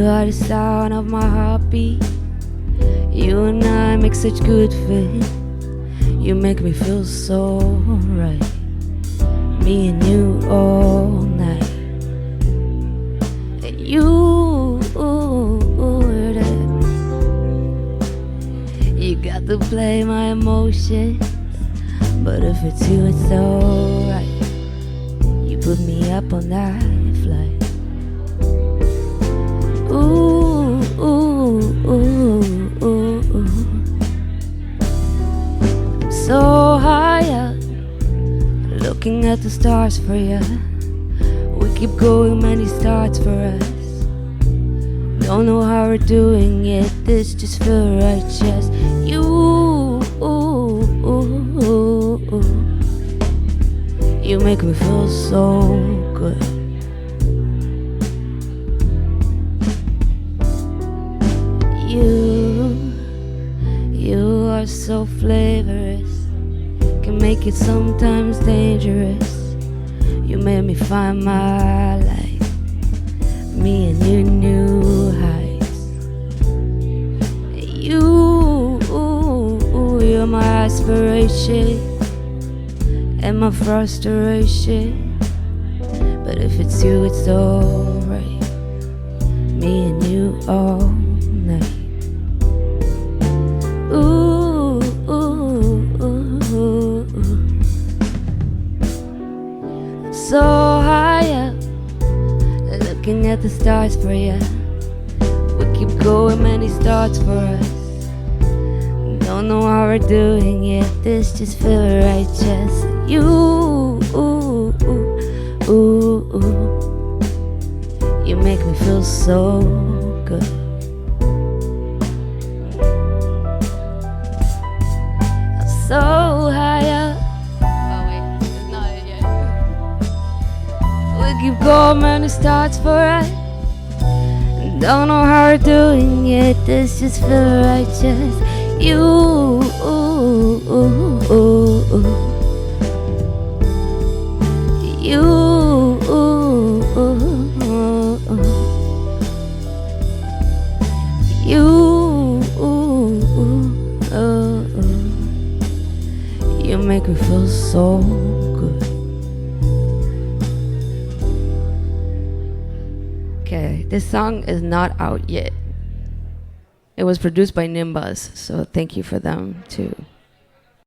are the sound of my heartbeat. You and I make such good fit. You make me feel so right. Me and you all night. And you got to play my emotions, but if it's you, it's alright. You put me up on that flight. Ooh, ooh, ooh, ooh, ooh. I'm so high up, looking at the stars for ya. We keep going, many starts for us. Don't know how we're doing it, this just feels right. Just you, you make me feel so good. You are so flavorous, can make it sometimes dangerous. You made me find my life, me and your new heights. You're my aspiration and my frustration, but if it's you, it's alright. Me and you all night. Ooh, ooh, ooh, ooh. So high up, looking at the stars for ya. We keep going, many starts for us. Don't know how we're doing it, this just feels right. Just you, you make me feel so good. I'm so high up. Oh wait, it's not it yet. We keep going, many starts for us. Don't know how we're doing it, this just feels right. Just you, you make me feel so good. Okay, this song is not out yet. It was produced by Nimbus, so thank you for them too.